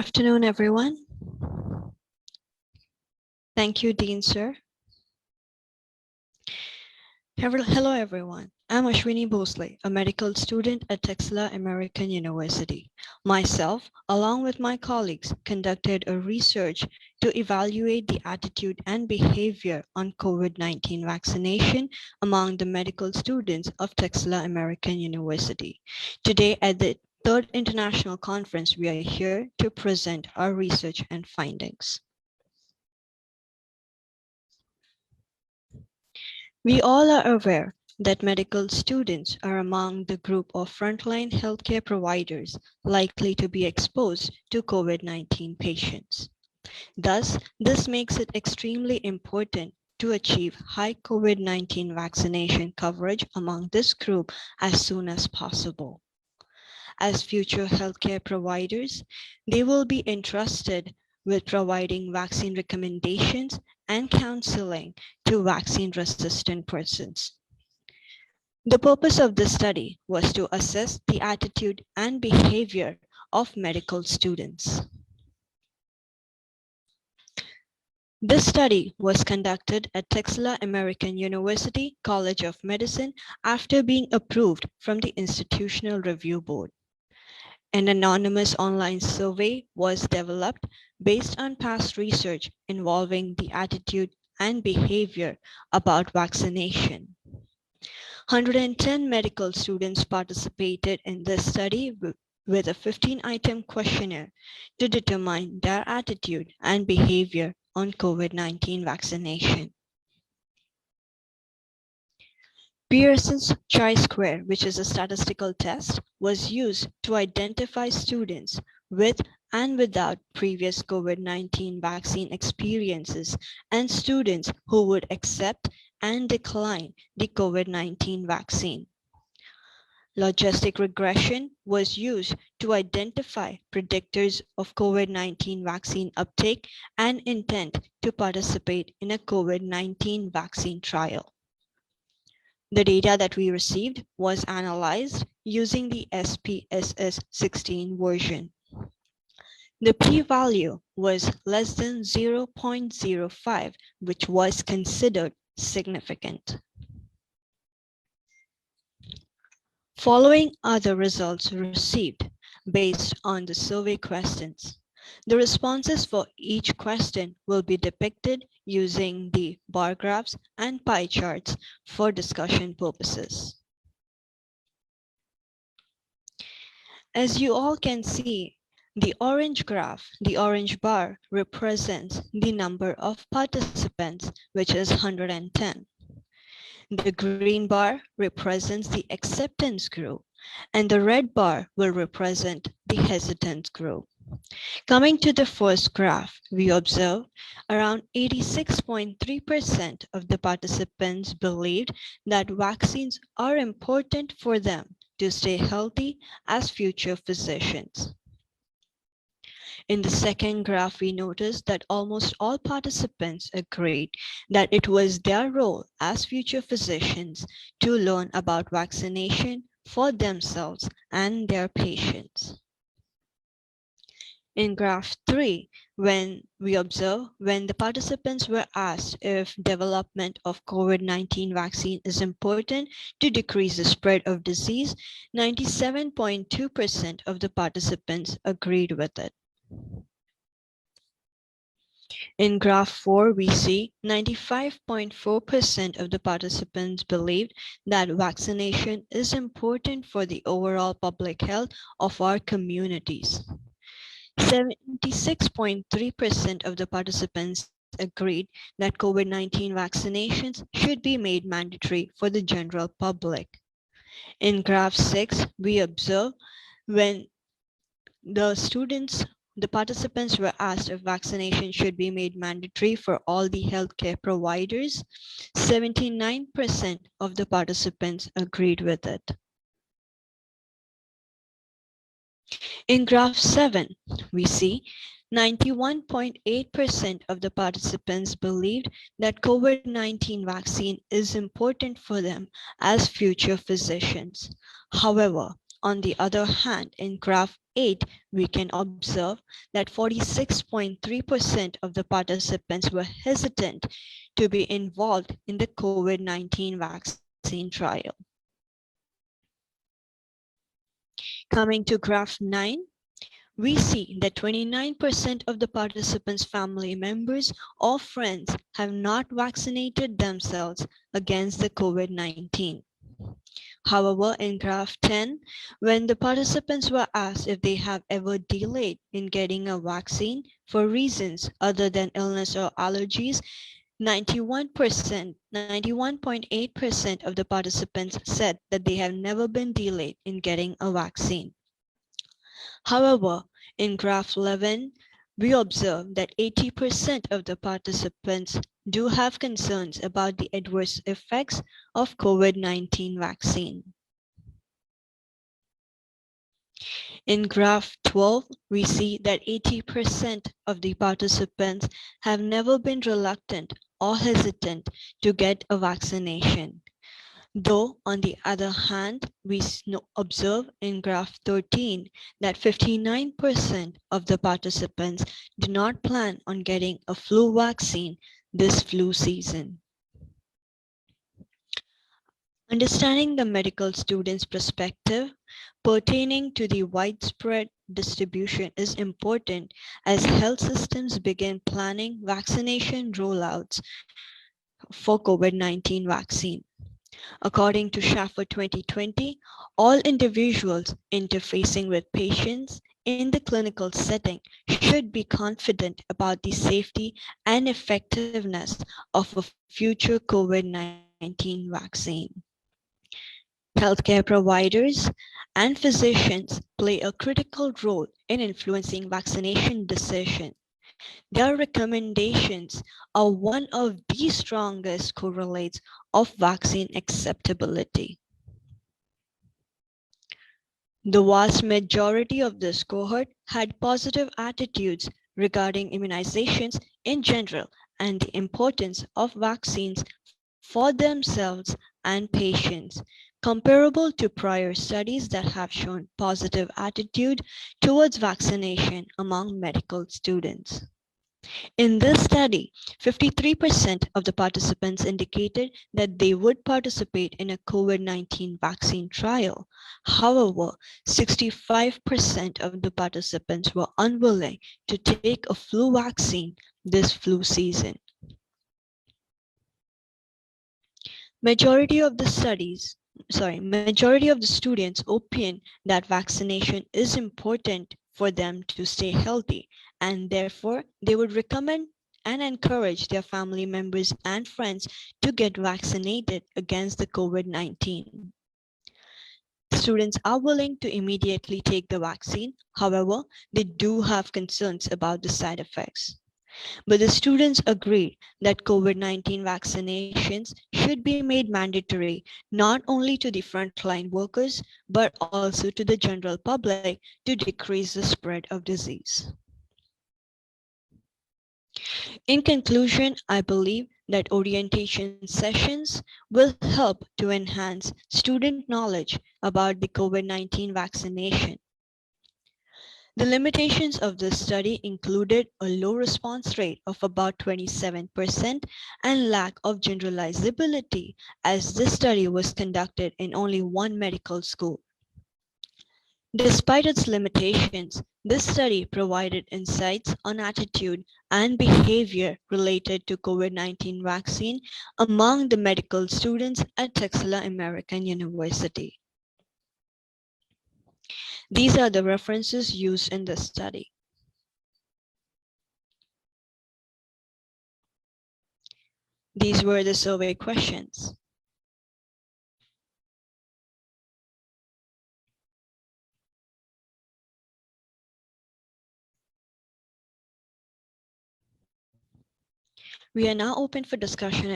afternoon, everyone. Thank you, Dean, sir. Hello, everyone. I'm Ashwini Bhonsie, a medical student at Texila American University. Myself, along with my colleagues, conducted a research to evaluate the attitude and behavior on COVID-19 vaccination among the medical students of Texila American University. Today, at the third international conference, we are here to present our research and findings. We all are aware that medical students are among the group of frontline healthcare providers likely to be exposed to COVID-19 patients. Thus, this makes it extremely important to achieve high COVID-19 vaccination coverage among this group as soon as possible. As future healthcare providers, they will be entrusted with providing vaccine recommendations and counseling to vaccine-resistant persons. The purpose of this study was to assess the attitude and behavior of medical students. This study was conducted at Texila American University College of Medicine after being approved from the Institutional Review Board. An anonymous online survey was developed based on past research involving the attitude and behavior about vaccination. 110 medical students participated in this study with a 15-item questionnaire to determine their attitude and behavior on COVID-19 vaccination. Pearson's chi-square, which is a statistical test, was used to identify students with and without previous COVID-19 vaccine experiences and students who would accept and decline the COVID-19 vaccine. Logistic regression was used to identify predictors of COVID-19 vaccine uptake and intent to participate in a COVID-19 vaccine trial. The data that we received was analyzed using the SPSS 16 version. The p-value was less than 0.05, which was considered significant. Following are the results received based on the survey questions. The responses for each question will be depicted using the bar graphs and pie charts for discussion purposes. As you all can see, the orange graph, the orange bar, represents the number of participants, which is 110. The green bar represents the acceptance group, and the red bar will represent the hesitance group. Coming to the first graph, we observe around 86.3% of the participants believed that vaccines are important for them to stay healthy as future physicians. In the second graph, we noticed that almost all participants agreed that it was their role as future physicians to learn about vaccination for themselves and their patients. In graph 3, when the participants were asked if development of COVID-19 vaccine is important to decrease the spread of disease, 97.2% of the participants agreed with it. In graph 4, we see 95.4% of the participants believed that vaccination is important for the overall public health of our communities. 76.3% of the participants agreed that COVID-19 vaccinations should be made mandatory for the general public. In graph 6, we observe when the participants were asked if vaccination should be made mandatory for all the healthcare providers, 79% of the participants agreed with it. In graph 7, we see 91.8% of the participants believed that COVID-19 vaccine is important for them as future physicians. However, on the other hand, in graph 8, we can observe that 46.3% of the participants were hesitant to be involved in the COVID-19 vaccine trial. Coming to graph 9, we see that 29% of the participants' family members or friends have not vaccinated themselves against the COVID-19. However, in graph 10, when the participants were asked if they have ever delayed in getting a vaccine for reasons other than illness or allergies, 91.8% of the participants said that they have never been delayed in getting a vaccine. However, in graph 11, we observe that 80% of the participants do have concerns about the adverse effects of COVID-19 vaccine. In graph 12, we see that 80% of the participants have never been reluctant or hesitant to get a vaccination. Though, on the other hand, we observe in graph 13 that 59% of the participants do not plan on getting a flu vaccine this flu season. Understanding the medical student's perspective pertaining to the widespread distribution is important as health systems begin planning vaccination rollouts for COVID-19 vaccine. According to Schaffer 2020, all individuals interfacing with patients in the clinical setting should be confident about the safety and effectiveness of a future COVID-19 vaccine. Healthcare providers and physicians play a critical role in influencing vaccination decisions. Their recommendations are one of the strongest correlates of vaccine acceptability. The vast majority of this cohort had positive attitudes regarding immunizations in general and the importance of vaccines for themselves and patients, comparable to prior studies that have shown positive attitude towards vaccination among medical students. In this study, 53% of the participants indicated that they would participate in a COVID-19 vaccine trial. However, 65% of the participants were unwilling to take a flu vaccine this flu season. Majority of the students opine that vaccination is important for them to stay healthy, and therefore they would recommend and encourage their family members and friends to get vaccinated against the COVID-19. Students are willing to immediately take the vaccine. However, they do have concerns about the side effects. But the students agreed that COVID-19 vaccinations should be made mandatory not only to the frontline workers, but also to the general public to decrease the spread of disease. In conclusion, I believe that orientation sessions will help to enhance student knowledge about the COVID-19 vaccination. The limitations of this study included a low response rate of about 27% and lack of generalizability, as this study was conducted in only one medical school. Despite its limitations, this study provided insights on attitude and behavior related to COVID-19 vaccine among the medical students at Texila American University. These are the references used in this study. These were the survey questions. We are now open for discussion